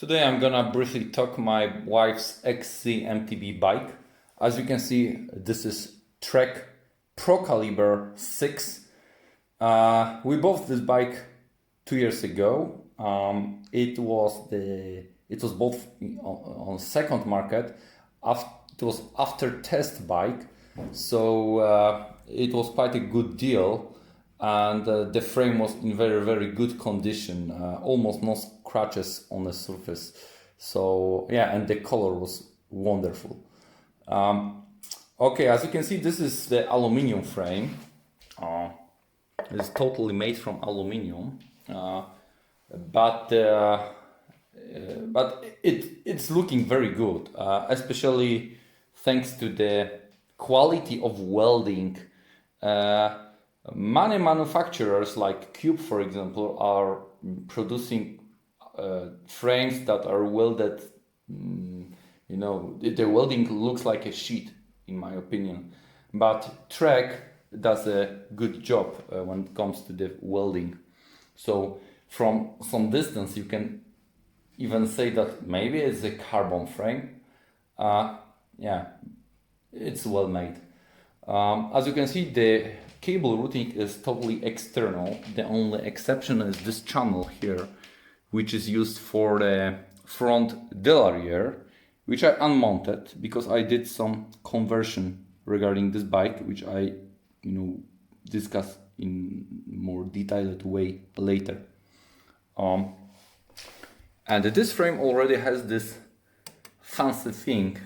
Today I'm gonna briefly talk my wife's XT MTB bike. As you can see, this is Trek Procaliber 6. We bought this bike 2 years ago. It was bought on second market. It was after test bike, so it was quite a good deal, and the frame was in very good condition, almost no scratches on the surface. So yeah, and the color was wonderful. Okay, as you can see, this is the aluminium frame. It's totally made from aluminium, but it's looking very good, especially thanks to the quality of welding. Many manufacturers like Cube, for example, are producing frames that are welded. The welding looks like a sheet, in my opinion. But Trek does a good job when it comes to the welding. So from some distance, you can even say that maybe it's a carbon frame. Yeah, it's well made. As you can see, the cable routing is totally external. The only exception is this channel here, which is used for the front derailleur, which I unmounted because I did some conversion regarding this bike, which I discuss in more detailed way later. And this frame already has this fancy thing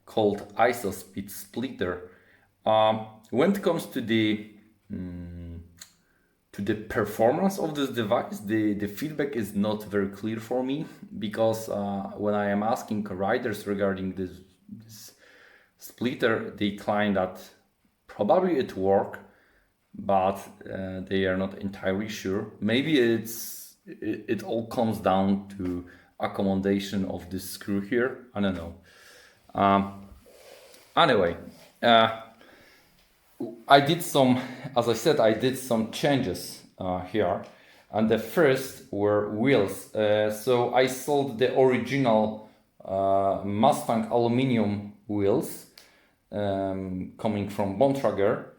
called ISO-speed splitter. When it comes to the performance of this device, the feedback is not very clear for me, because when I am asking riders regarding this splitter, they claim that probably it works, but they are not entirely sure. Maybe it all comes down to accommodation of this screw here. I don't know. Anyway, I did some changes here, and the first were wheels. So I sold the original Mustang aluminum wheels coming from Bontrager,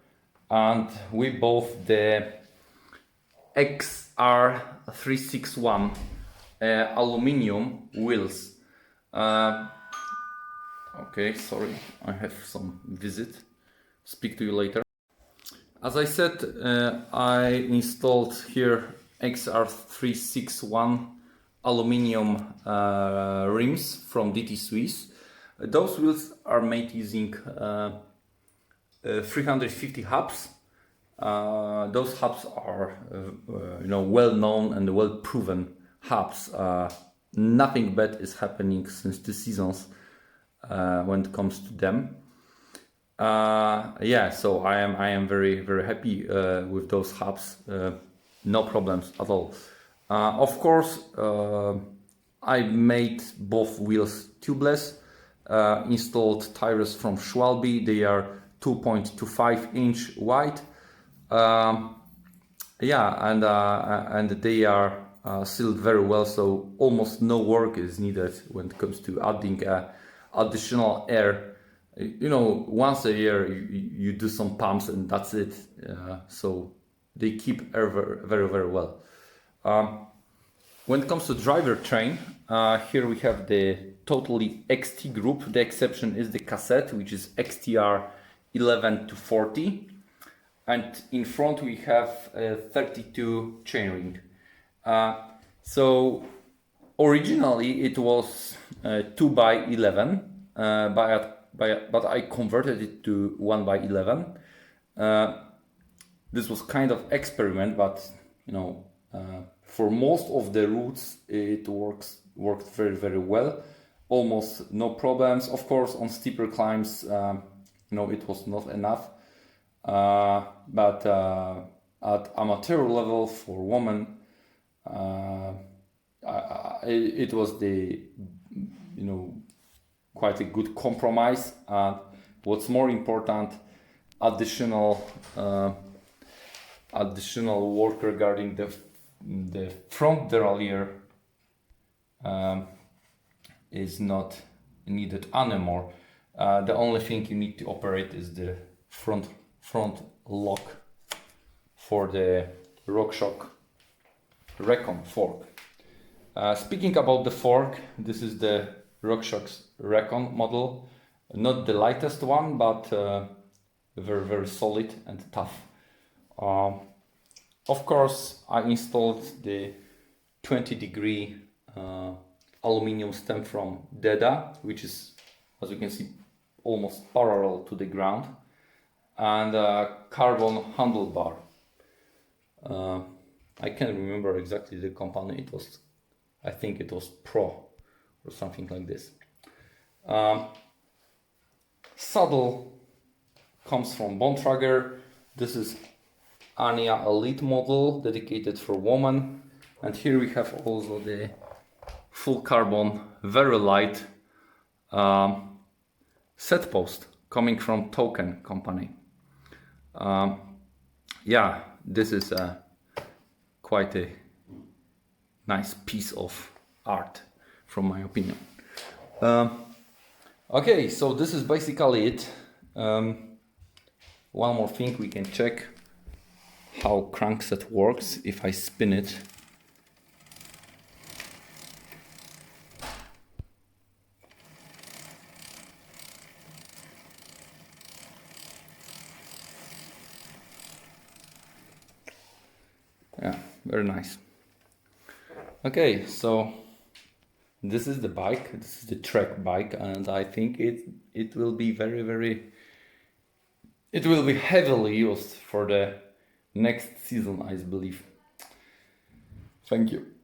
and we bought the XR361 aluminum wheels. Okay, sorry, I have some visit. Speak to you later. As I said, I installed here XR361 aluminum rims from DT Swiss. Those wheels are made using 350 hubs. Those hubs are well known and well proven hubs. Nothing bad is happening since the seasons when it comes to them. Yeah, so I am very happy with those hubs. No problems at all. Of course, I made both wheels tubeless. Installed tires from Schwalbe. They are 2.25 inch wide. Yeah, and they are sealed very well, so almost no work is needed when it comes to adding additional air. Once a year you do some pumps and that's it. So they keep air very well. When it comes to drivertain, here we have the totally XT group. The exception is the cassette, which is XTR 11 to 40, and in front we have a 32 chainring. So originally it was 2x11, but I converted it to 1x11. This was kind of experiment, but for most of the routes it worked very well, almost no problems. Of course, on steeper climbs, it was not enough. But at amateur level for women, it was quite a good compromise. What's more important, additional work regarding the front derailleur is not needed anymore. The only thing you need to operate is the front lock for the RockShox Recon fork. Speaking about the fork, this is the RockShox Recon model, not the lightest one, but very solid and tough. Of course, I installed the 20-degree aluminium stem from Deda, which is, as you can see, almost parallel to the ground, and a carbon handlebar. I can't remember exactly the company. I think it was Pro or something like this. Saddle comes from Bontrager. This is Anja Elite model dedicated for women, and here we have also the full carbon, very light Seatpost coming from Token company. Yeah, this is quite a nice piece of art from my opinion. Okay, so this is basically it. One more thing, we can check how crankset works if I spin it. Yeah, very nice. Okay, so this is the bike, this is the track bike, and I think it will be it will be heavily used for the next season, I believe. Thank you.